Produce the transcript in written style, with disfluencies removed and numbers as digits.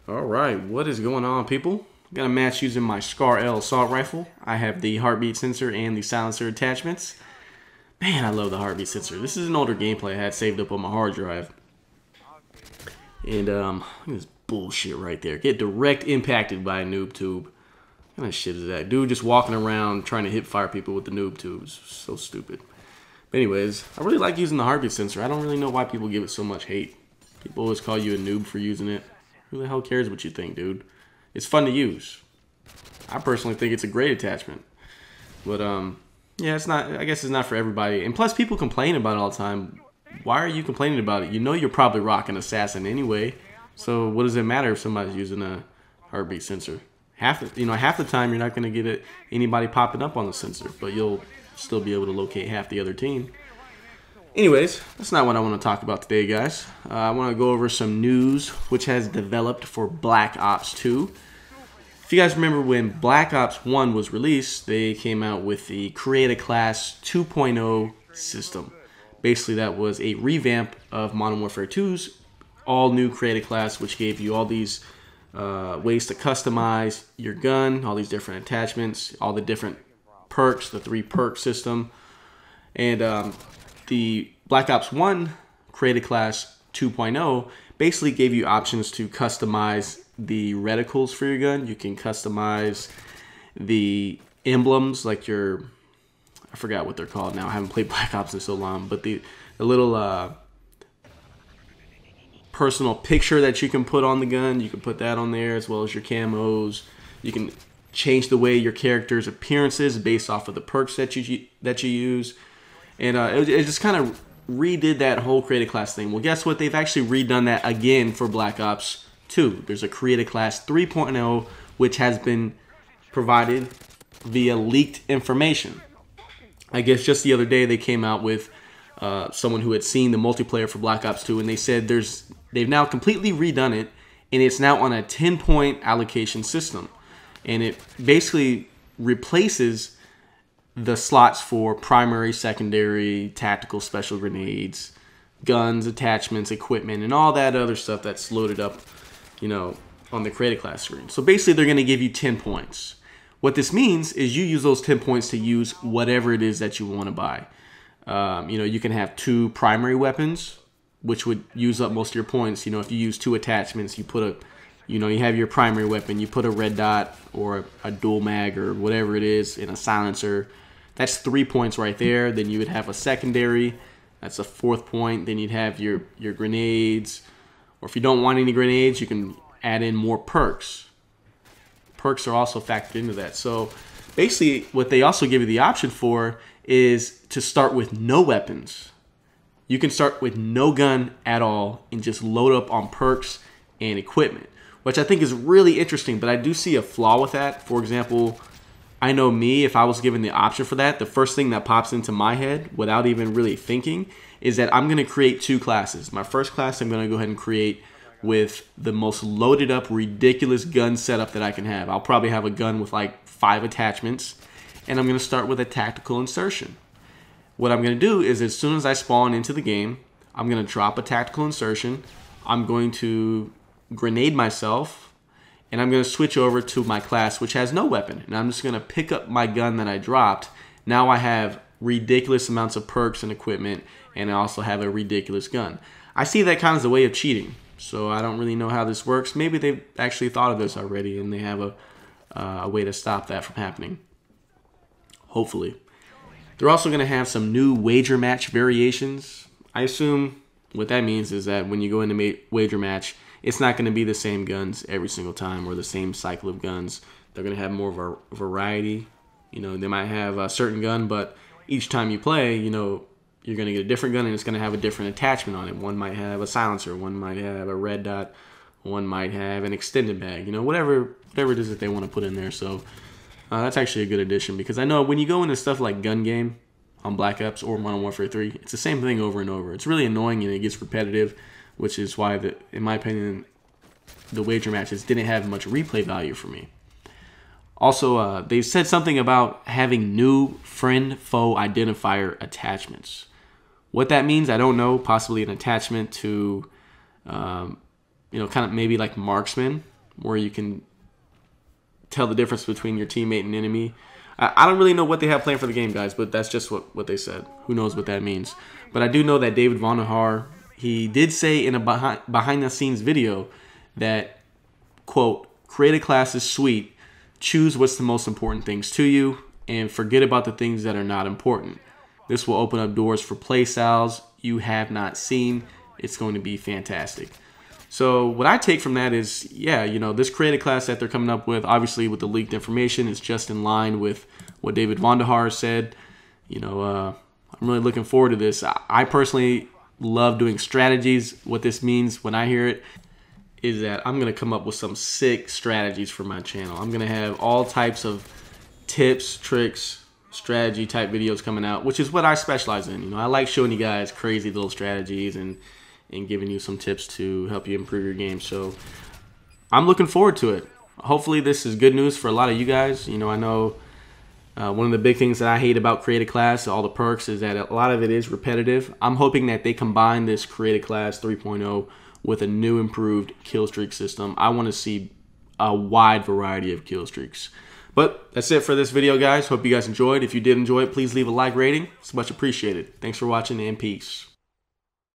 Alright, what is going on, people? Got a match using my Scar L assault rifle. I have the heartbeat sensor and the silencer attachments. Man, I love the heartbeat sensor. This is an older gameplay I had saved up on my hard drive. And look at this bullshit right there. Get direct impacted by a noob tube. What kind of shit is that? Dude just walking around trying to hip fire people with the noob tubes. So stupid. But anyways, I really like using the heartbeat sensor. I don't really know why people give it so much hate. People always call you a noob for using it. Who the hell cares what you think, dude? It's fun to use. I personally think it's a great attachment. But yeah, it's not. I guess it's not for everybody. And plus, people complain about it all the time. Why are you complaining about it? You know you're probably rocking Assassin anyway. So what does it matter if somebody's using a heartbeat sensor? Half the time you're not going to get anybody popping up on the sensor, but you'll still be able to locate half the other team. Anyways, that's not what I want to talk about today, guys. I want to go over some news which has developed for Black Ops 2. If you guys remember when Black Ops 1 was released, they came out with the Create a Class 2.0 system. Basically, that was a revamp of Modern Warfare 2's all-new Create a Class, which gave you all these ways to customize your gun, all these different attachments, all the different perks, the 3-perk system. And the Black Ops 1 Create a Class 2.0 basically gave you options to customize the reticles for your gun. You can customize the emblems, like your, I forgot what they're called now. I haven't played Black Ops in so long, but the little personal picture that you can put on the gun, you can put that on there, as well as your camos. You can change the way your character's appearance is based off of the perks that you use. And it just kind of redid that whole Create a Class thing. Well, guess what? They've actually redone that again for Black Ops 2. There's a Create a Class 3.0, which has been provided via leaked information. I guess just the other day they came out with someone who had seen the multiplayer for Black Ops 2, and they said they've now completely redone it, and it's now on a 10-point allocation system. And it basically replaces the slots for primary, secondary, tactical, special grenades, guns, attachments, equipment, and all that other stuff that's loaded up, on the Create a Class screen. So basically, they're going to give you 10 points. What this means is you use those 10 points to use whatever it is that you want to buy. You can have 2 primary weapons, which would use up most of your points. If you use 2 attachments, you put you have your primary weapon, you put a red dot or a dual mag or whatever it is in a silencer. That's 3 points right there. Then you would have a secondary. That's a 4th point. Then you'd have your grenades. Or if you don't want any grenades, you can add in more perks. Perks are also factored into that. So basically what they also give you the option for is to start with no weapons. You can start with no gun at all and just load up on perks and equipment, which I think is really interesting, but I do see a flaw with that. For example, I know me, if I was given the option for that, the first thing that pops into my head without even really thinking is that I'm going to create 2 classes. My first class I'm going to go ahead and create with the most loaded up, ridiculous gun setup that I can have. I'll probably have a gun with like 5 attachments, and I'm going to start with a tactical insertion. What I'm going to do is as soon as I spawn into the game, I'm going to drop a tactical insertion. I'm going to grenade myself, and I'm going to switch over to my class, which has no weapon. And I'm just going to pick up my gun that I dropped. Now I have ridiculous amounts of perks and equipment, and I also have a ridiculous gun. I see that kind of as a way of cheating. So I don't really know how this works. Maybe they've actually thought of this already, and they have a way to stop that from happening. Hopefully. They're also going to have some new wager match variations. I assume what that means is that when you go into wager match, it's not going to be the same guns every single time or the same cycle of guns. They're going to have more of a variety. They might have a certain gun, but each time you play, you're going to get a different gun and it's going to have a different attachment on it. One might have a silencer, one might have a red dot, one might have an extended mag, whatever it is that they want to put in there. So that's actually a good addition, because I know when you go into stuff like Gun Game on Black Ops or Modern Warfare 3, it's the same thing over and over. It's really annoying and it gets repetitive, which is why, in my opinion, the wager matches didn't have much replay value for me. Also, they said something about having new friend-foe identifier attachments. What that means, I don't know. Possibly an attachment to, kind of maybe like marksman. where you can tell the difference between your teammate and enemy. I don't really know what they have planned for the game, guys, but that's just what they said. Who knows what that means? But I do know that David Vonderhaar, he did say in a behind-the-scenes video that, quote, create a class is sweet, choose what's the most important things to you, and forget about the things that are not important. This will open up doors for play styles you have not seen. It's going to be fantastic. So what I take from that is, yeah, you know, this creative class that they're coming up with, obviously with the leaked information, is just in line with what David Vonderhaar said. You know, I'm really looking forward to this. I personally love doing strategies. What this means when I hear it is that I'm going to come up with some sick strategies for my channel. I'm going to have all types of tips, tricks, strategy type videos coming out, which is what I specialize in. You know, I like showing you guys crazy little strategies and giving you some tips to help you improve your game. So I'm looking forward to it. Hopefully this is good news for a lot of you guys. You know, I know one of the big things that I hate about Create a Class, all the perks, is that a lot of it is repetitive. I'm hoping that they combine this Create a Class 3.0 with a new improved kill streak system. I want to see a wide variety of kill streaks. But that's it for this video, guys. Hope you guys enjoyed. If you did enjoy it, please leave a like rating. It's much appreciated. Thanks for watching, and peace.